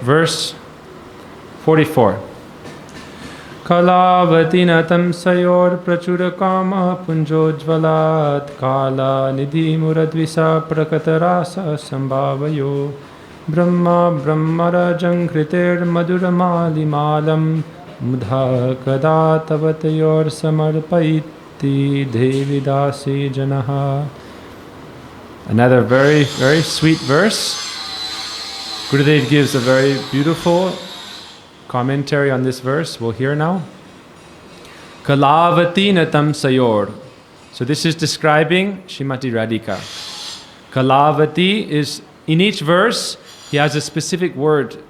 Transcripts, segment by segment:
Verse 44. Kalavati natam sayor prachura kama punjojvalat kala nidhi muradvisa prakata rasa sambhavayo brahma brahmara jankritir maduramali malam mudha kada tavatayor samarpaiti devidasi janaha. Another very, very sweet verse. Gurudev gives a very beautiful commentary on this verse. We'll hear now. Kalavati natam sayor. So this is describing Srimati Radhika. Kalavati is, in each verse, he has a specific word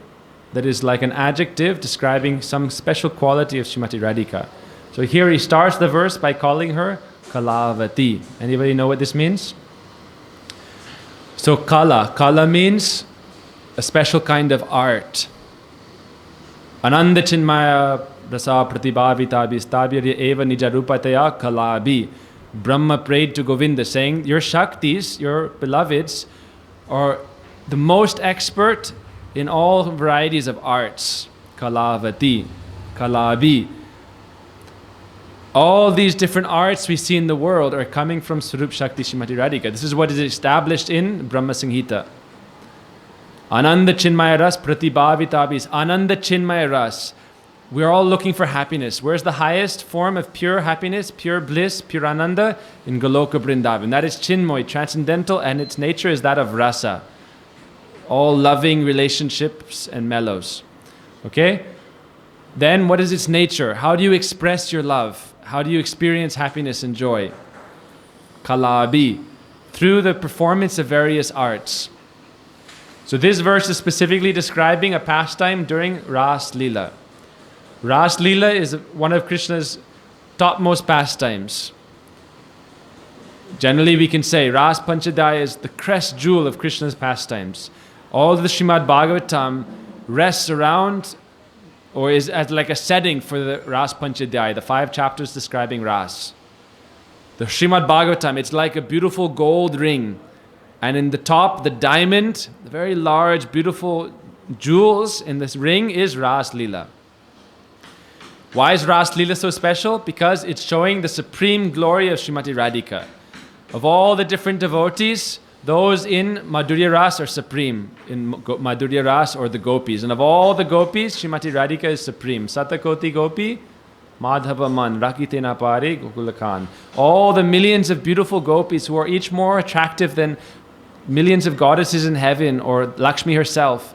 that is like an adjective describing some special quality of Srimati Radhika. So here he starts the verse by calling her Kalavati. Anybody know what this means? So Kala means a special kind of art. Ananda chinmaya rasa pratibhavita bistabhya eva nijarupataya kalabi. Brahma prayed to Govinda saying, your Shaktis, your beloveds, are the most expert in all varieties of arts. Kalavati, Kalabi. All these different arts we see in the world are coming from Swarup Shakti Srimati Radhika. This is what is established in Brahma Samhita. Ananda Chinmaya Ras Pratibhavitabis. Ananda Chinmaya Ras. We're all looking for happiness. Where's the highest form of pure happiness, pure bliss, pure Ananda? In Goloka Vrindavan. That is Chinmoy, transcendental, and its nature is that of Rasa. All loving relationships and mellows. Okay? Then what is its nature? How do you express your love? How do you experience happiness and joy? Kalabi. Through the performance of various arts. So this verse is specifically describing a pastime during Ras Leela. Ras Leela is one of Krishna's topmost pastimes. Generally we can say Ras Panchadaya is the crest jewel of Krishna's pastimes. All the Srimad Bhagavatam rests around or is as like a setting for the Ras Panchadaya, the 5 chapters describing Ras. The Srimad Bhagavatam, it's like a beautiful gold ring. And in the top, the diamond, the very large, beautiful jewels in this ring is Ras Leela. Why is Ras Leela so special? Because it's showing the supreme glory of Srimati Radhika. Of all the different devotees, those in Madhurya Ras are supreme, in Madhurya Ras or the gopis. And of all the gopis, Srimati Radhika is supreme. Satakoti gopi, Madhava man, Rakitena pari, Gokulakan. All the millions of beautiful gopis who are each more attractive than millions of goddesses in heaven or Lakshmi herself.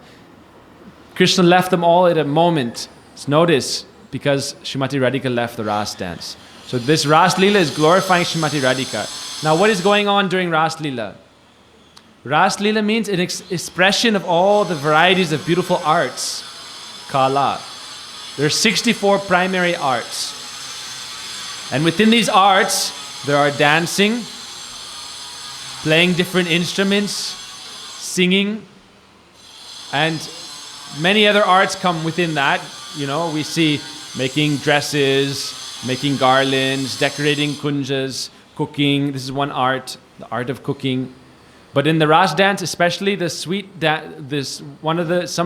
Krishna left them all at a moment. Notice, because Srimati Radhika left the Ras dance. So this Ras Leela is glorifying Srimati Radhika. Now what is going on during Ras Leela? Ras Leela means an expression of all the varieties of beautiful arts. Kala. There are 64 primary arts. And within these arts, there are dancing, playing different instruments, singing, and many other arts come within that. You know, we see making dresses, making garlands, decorating kunjas, cooking. This is one art, the art of cooking. But in the Ras dance, especially the some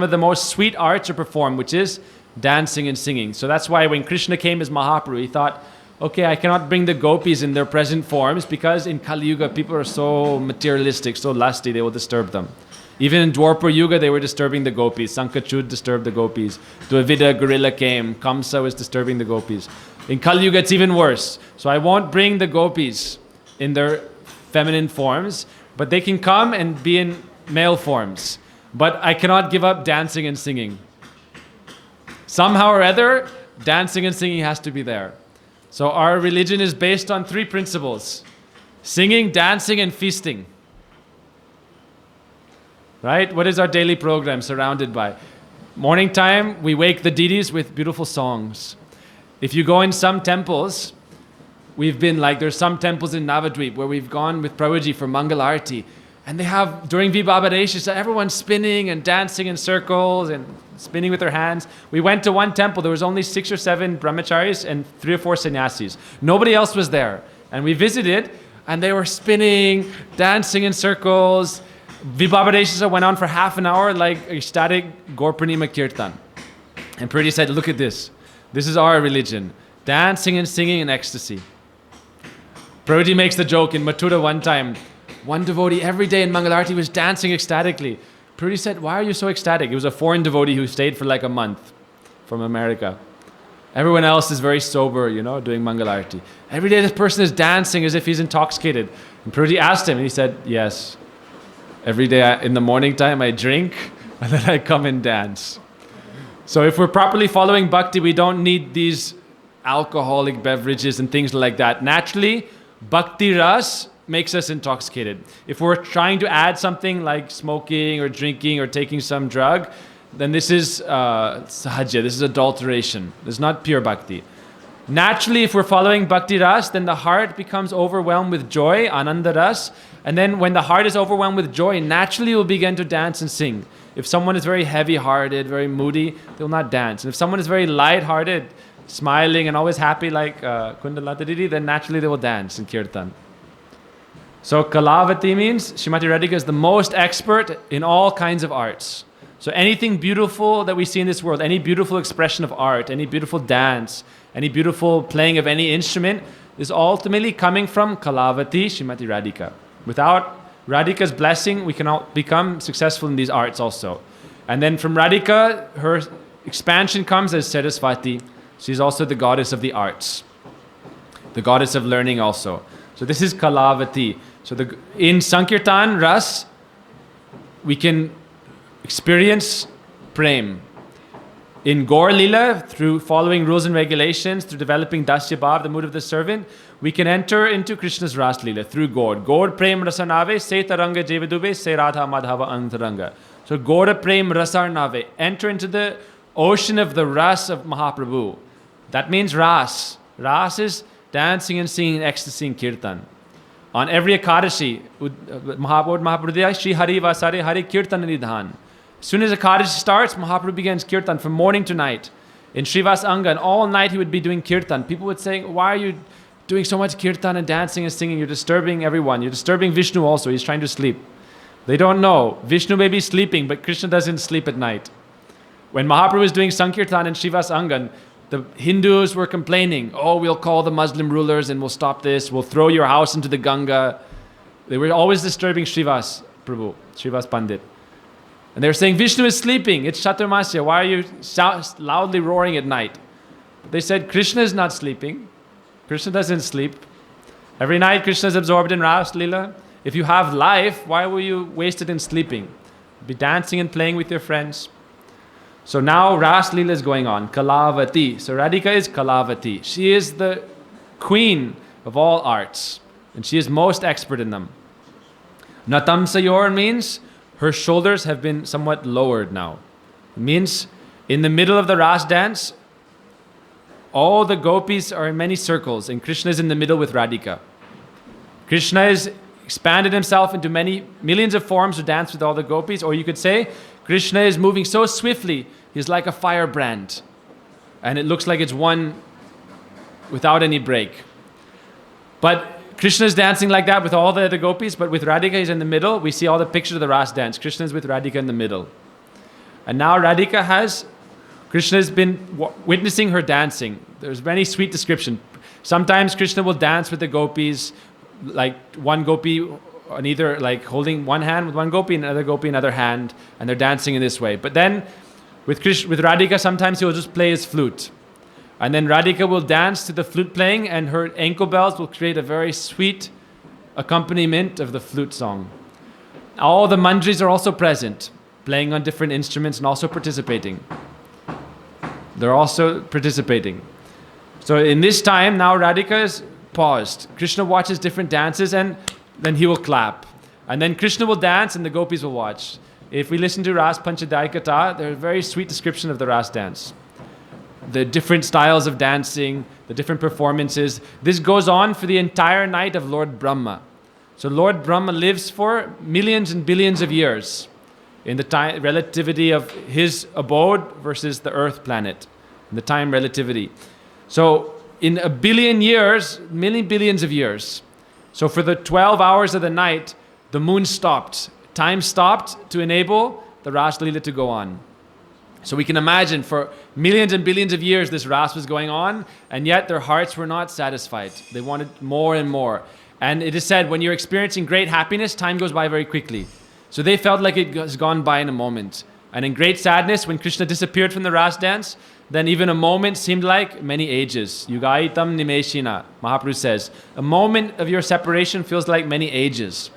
of the most sweet arts are performed, which is dancing and singing. So that's why when Krishna came as Mahaprabhu, he thought, okay, I cannot bring the gopis in their present forms because in Kali Yuga people are so materialistic, so lusty, they will disturb them. Even in Dwapara Yuga, they were disturbing the gopis. Sankachud disturbed the gopis. Dvavida gorilla came. Kamsa was disturbing the gopis. In Kali Yuga, it's even worse. So I won't bring the gopis in their feminine forms, but they can come and be in male forms. But I cannot give up dancing and singing. Somehow or other, dancing and singing has to be there. So our religion is based on 3 principles: singing, dancing, and feasting. Right? What is our daily program surrounded by? Morning time, we wake the deities with beautiful songs. If you go in some temples, there's some temples in Navadvip where we've gone with Prabhuji for Mangal Arati, and they have, during Vibhabadesh, everyone's spinning and dancing in circles and spinning with their hands. We went to one temple, there was only 6 or 7 brahmacharis and 3 or 4 sannyasis. Nobody else was there. And we visited, and they were spinning, dancing in circles, Vibhavareshasa went on for half an hour like ecstatic Gaur-Purnima Kirtan. And Purity said, look at this. This is our religion. Dancing and singing in ecstasy. Purity makes the joke in Mathura one time. One devotee every day in Mangalarti was dancing ecstatically. Purity said, why are you so ecstatic? It was a foreign devotee who stayed for like a month from America. Everyone else is very sober, doing Mangalarti. Every day this person is dancing as if he's intoxicated. And Purity asked him, and he said, yes. Every day in the morning time I drink, and then I come and dance. So if we're properly following bhakti, we don't need these alcoholic beverages and things like that. Naturally, bhakti ras makes us intoxicated. If we're trying to add something like smoking or drinking or taking some drug, then this is sahajya, this is adulteration. This is not pure bhakti. Naturally, if we're following bhakti ras, then the heart becomes overwhelmed with joy, ananda ras. And then when the heart is overwhelmed with joy, naturally you'll begin to dance and sing. If someone is very heavy-hearted, very moody, they will not dance. And if someone is very light-hearted, smiling and always happy like Kundalata Didi, then naturally they will dance in kirtan. So Kalavati means Srimati Radhika is the most expert in all kinds of arts. So anything beautiful that we see in this world, any beautiful expression of art, any beautiful dance, any beautiful playing of any instrument is ultimately coming from Kalavati, Srimati Radhika. Without Radhika's blessing, we cannot become successful in these arts also. And then from Radhika, her expansion comes as Saraswati. She's also the goddess of the arts, the goddess of learning also. So this is Kalavati. So in Sankirtan Ras, we can experience Prem. In Gaur Lila, through following rules and regulations, through developing Dasya Bhav, the mood of the servant, we can enter into Krishna's Ras Lila through Gaur. Gaur Prem Rasanave, Se Taranga Jevadube, Se Radha Madhava Antaranga. So Gaur Prem Rasarnave, enter into the ocean of the Ras of Mahaprabhu. That means Ras. Ras is dancing and singing ecstasy in Kirtan. On every Ekadashi, Mahaprabhu, Shri Hari Vasare Hari Kirtan Nidhan. As soon as Ekadashi starts, Mahaprabhu begins Kirtan from morning to night. In Srivas Anga, and all night he would be doing Kirtan. People would say, why are you doing so much Kirtan and dancing and singing? You're disturbing everyone. You're disturbing Vishnu also. He's trying to sleep. They don't know. Vishnu may be sleeping, but Krishna doesn't sleep at night. When Mahaprabhu was doing Sankirtan in Srivas Angan, the Hindus were complaining, oh, we'll call the Muslim rulers and we'll stop this. We'll throw your house into the Ganga. They were always disturbing Srivas Prabhu, Srivas Pandit. And they were saying, Vishnu is sleeping. It's Chaturmasya. Why are you loudly roaring at night? They said, Krishna is not sleeping. Krishna doesn't sleep. Every night Krishna is absorbed in Ras Lila. If you have life, why will you waste it in sleeping? Be dancing and playing with your friends. So now Ras Lila is going on. Kalavati. So Radhika is Kalavati. She is the queen of all arts. And she is most expert in them. Natam Sayor means her shoulders have been somewhat lowered now. It means in the middle of the Ras dance, all the gopis are in many circles and Krishna is in the middle with Radhika. Krishna has expanded himself into many millions of forms to dance with all the gopis. Or you could say, Krishna is moving so swiftly, he's like a firebrand. And it looks like it's one without any break. But Krishna is dancing like that with all the other gopis, but with Radhika he's in the middle. We see all the pictures of the Ras dance. Krishna is with Radhika in the middle. And now Krishna has been witnessing her dancing. There's many sweet description. Sometimes Krishna will dance with the gopis, like one gopi on either, like holding one hand with one gopi and another gopi in another hand, and they're dancing in this way. But then with Radhika, sometimes he will just play his flute. And then Radhika will dance to the flute playing, and her ankle bells will create a very sweet accompaniment of the flute song. All the mandris are also present, playing on different instruments and also participating. They're also participating. So in this time, now Radhika is paused. Krishna watches different dances and then he will clap. And then Krishna will dance and the gopis will watch. If we listen to Ras Panchadai Katha, there's a very sweet description of the Ras dance. The different styles of dancing, the different performances. This goes on for the entire night of Lord Brahma. So Lord Brahma lives for millions and billions of years in the time relativity of his abode versus the Earth planet, in the time relativity. So in a billion years, many billions of years. So for the 12 hours of the night, the moon stopped. time stopped to enable the Ras Leela to go on. So we can imagine for millions and billions of years this Ras was going on, and yet their hearts were not satisfied. They wanted more and more. And it is said, when you're experiencing great happiness, time goes by very quickly. So they felt like it has gone by in a moment. And in great sadness, when Krishna disappeared from the Ras dance, then even a moment seemed like many ages. Yugaitam nimeshina, Mahaprabhu says. A moment of your separation feels like many ages.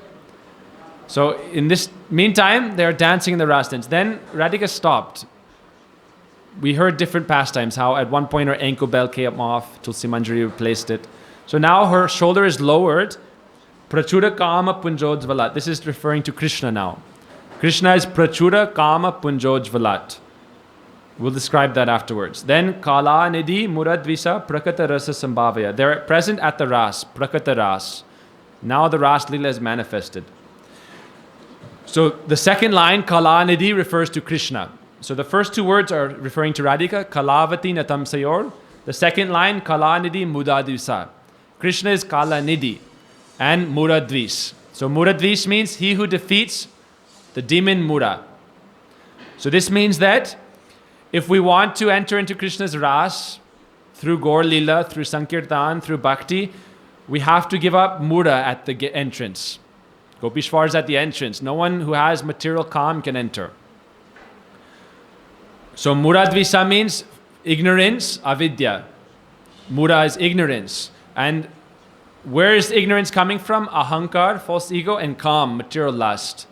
So in this meantime, they're dancing in the Ras dance. Then Radhika stopped. We heard different pastimes, how at one point her ankle bell came off, Tulsi Manjari replaced it. So now her shoulder is lowered. Prachura Kama Punjojvalat. This is referring to Krishna now. Krishna is Prachura Kama Punjojvalat. We'll describe that afterwards. Then Kala Nidhi Muradvisa Prakata Rasa Sambhavaya. They're present at the Ras, Prakata Ras. Now the Ras Leela is manifested. So the second line, Kala Nidhi, refers to Krishna. So the first two words are referring to Radhika, Kalavati Natam Sayor. The second line, Kala Nidhi Mudadvisa. Krishna is Kala Nidhi and Muradvis. So Muradvis means he who defeats the demon Mura. So this means that if we want to enter into Krishna's Ras through Gaur Leela, through Sankirtan, through Bhakti, we have to give up Mura at the entrance. Gopishwar is at the entrance. No one who has material calm can enter. So Muradvisa means ignorance, avidya. Mura is ignorance. And where is ignorance coming from? Ahankar, false ego, and kam, material lust.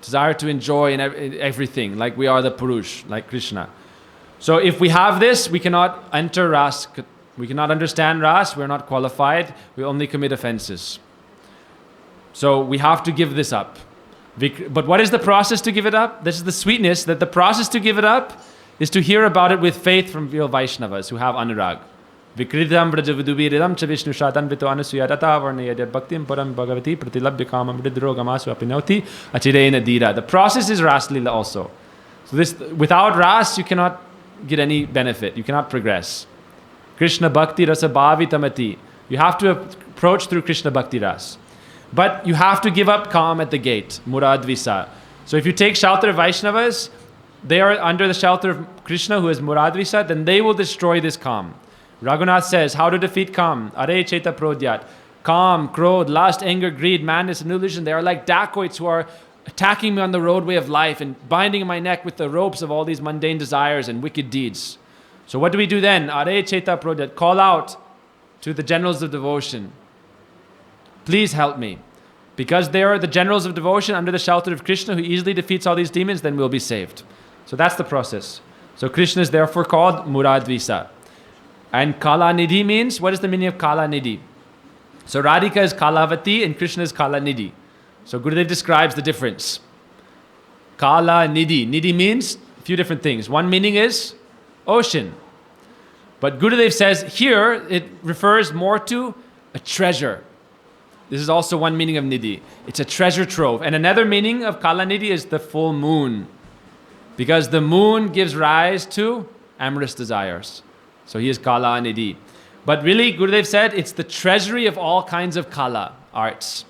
Desire to enjoy in everything, like we are the Purush, like Krishna. So if we have this, we cannot enter Ras. We cannot understand Ras. We're not qualified. We only commit offenses. So we have to give this up. But what is the process to give it up? This is the sweetness, that the process to give it up is to hear about it with faith from real Vaishnavas who have anurag. Vikridam vrajaviduviridam cha vishnu shatan vito anasuyadata varnayadya bhaktim param bhagavati pratilabhya kamam ridrogamasu apinoti achirena dira. The process is Ras Leela also. So this, without Ras, you cannot get any benefit. You cannot progress. Krishna Bhakti Rasa Bhavitamati. You have to approach through Krishna Bhakti Ras. But you have to give up Kam at the gate, Muradvisa. So if you take shelter of Vaishnavas, they are under the shelter of Krishna, who is Muradvisa, then they will destroy this Kam. Raghunath says, how to defeat Kam? Are Cheta Prodyat. Kam, Krodh, lust, anger, greed, madness, and illusion. They are like dacoits who are attacking me on the roadway of life and binding my neck with the ropes of all these mundane desires and wicked deeds. So what do we do then? Are Cheta Prodyat. Call out to the generals of devotion. Please help me. Because they are the generals of devotion under the shelter of Krishna who easily defeats all these demons, then we'll be saved. So that's the process. So Krishna is therefore called Muradvisa. And Kala Nidhi means, what is the meaning of Kala Nidhi? So Radhika is Kalavati and Krishna is Kala Nidhi. So Gurudev describes the difference. Kala Nidhi. Nidhi means a few different things. One meaning is ocean. But Gurudev says here it refers more to a treasure. This is also one meaning of Nidhi. It's a treasure trove. And another meaning of Kala Nidhi is the full moon. Because the moon gives rise to amorous desires. So he is Kala Nidhi. But really, Gurudev said, it's the treasury of all kinds of Kala arts.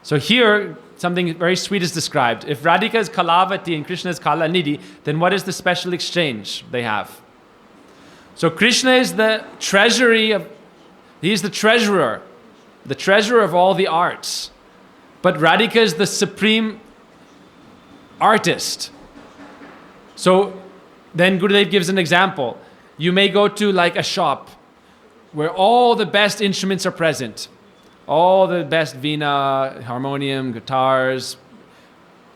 So here, something very sweet is described. If Radhika is Kalavati and Krishna is Kala Nidhi, then what is the special exchange they have? So Krishna is the treasury of, he is the treasurer of all the arts. But Radhika is the supreme artist. So then Gurudev gives an example. You may go to like a shop where all the best instruments are present. All the best veena, harmonium, guitars,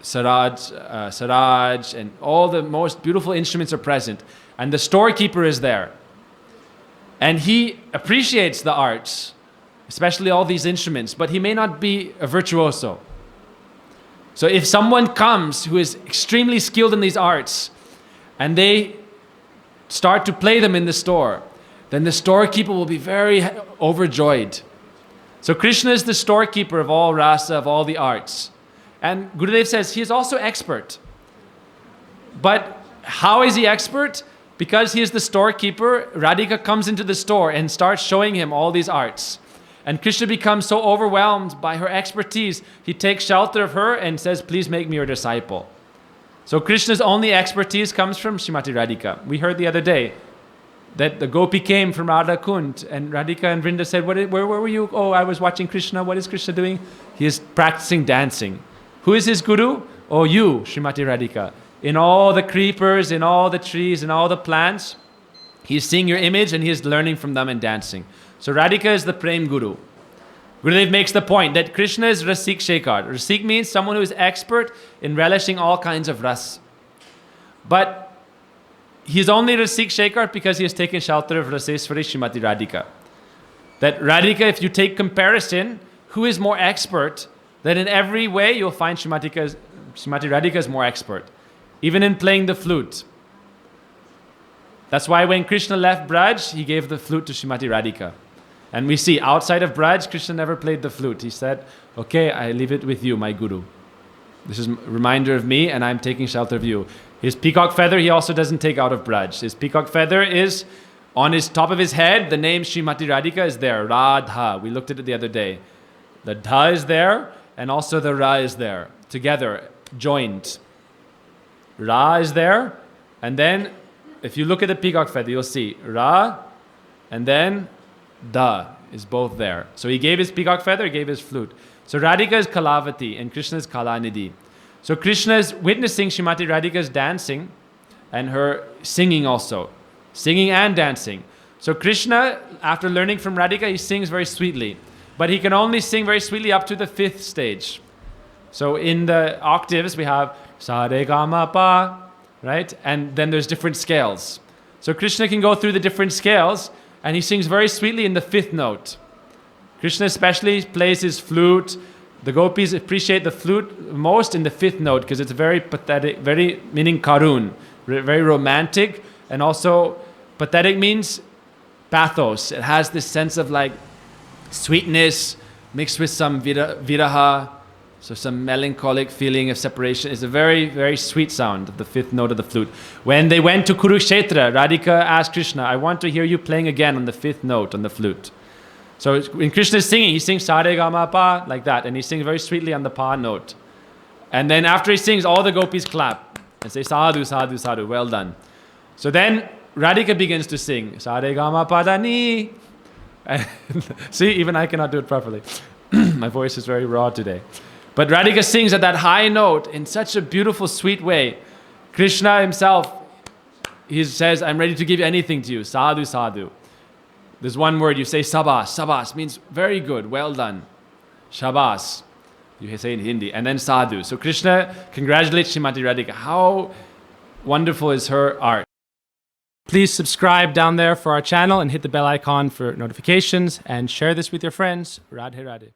saraj, and all the most beautiful instruments are present. And the storekeeper is there. And he appreciates the arts, especially all these instruments, but he may not be a virtuoso. So if someone comes who is extremely skilled in these arts, and they start to play them in the store, then the storekeeper will be very overjoyed. So Krishna is the storekeeper of all rasa, of all the arts. And Gurudev says he is also expert. But how is he expert? Because he is the storekeeper, Radhika comes into the store and starts showing him all these arts. And Krishna becomes so overwhelmed by her expertise, he takes shelter of her and says, please make me your disciple. So Krishna's only expertise comes from Srimati Radhika. We heard the other day that the gopi came from Radha Kund, and Radhika and Vrinda said, where were you? Oh, I was watching Krishna. What is Krishna doing? He is practicing dancing. Who is his guru? Oh, you, Srimati Radhika. In all the creepers, in all the trees, in all the plants, he is seeing your image and he is learning from them and dancing. So Radhika is the Prem Guru. Gurudev makes the point that Krishna is Rasik Shekhar. Rasik means someone who is expert in relishing all kinds of ras. But he's only Rasik Shekhar because he has taken shelter of Raseswari Srimati Radhika. That Radhika, if you take comparison, who is more expert, then in every way you'll find Srimati Radhika is more expert. Even in playing the flute. That's why when Krishna left Braj, he gave the flute to Srimati Radhika. And we see outside of Braj, Krishna never played the flute. He said, okay, I leave it with you, my guru. This is a reminder of me and I'm taking shelter of you. His peacock feather he also doesn't take out of Braj. His peacock feather is on his top of his head. The name Srimati Radhika is there, Radha. We looked at it the other day. The Dha is there and also the Ra is there. Together, joined. Ra is there, and then if you look at the peacock feather, you'll see Ra and then Da is both there. So he gave his peacock feather, he gave his flute. So Radhika is Kalavati and Krishna is Kalanidhi. So Krishna is witnessing Srimati Radhika's dancing and her singing also. Singing and dancing. So Krishna, after learning from Radhika, he sings very sweetly. But he can only sing very sweetly up to the 5th stage. So in the octaves, we have Sa Re Ga Ma Pa, right? And then there's different scales. So Krishna can go through the different scales and he sings very sweetly in the 5th note. Krishna especially plays his flute. The gopis appreciate the flute most in the 5th note because it's very pathetic, very meaning karun, very romantic, and also pathetic means pathos. It has this sense of like sweetness mixed with some viraha, so some melancholic feeling of separation. Is a very, very sweet sound, the 5th note of the flute. When they went to Kurukshetra, Radhika asked Krishna, I want to hear you playing again on the 5th note on the flute. So when Krishna is singing, he sings Sa Re Ga Ma Pa like that, and he sings very sweetly on the Pa note. And then after he sings, all the gopis clap and say sadhu, sadhu, sadhu, well done. So then Radhika begins to sing Sa Re Ga Ma Pa Da Ni. See, even I cannot do it properly. My voice is very raw today. But Radhika sings at that high note in such a beautiful, sweet way. Krishna himself, he says, I'm ready to give anything to you. Sadhu, sadhu. There's one word, you say sabas. Sabas means very good, well done. Shabas, you say in Hindi. And then sadhu. So Krishna congratulates Srimati Radhika. How wonderful is her art. Please subscribe down there for our channel and hit the bell icon for notifications and share this with your friends. Radhe Radhe.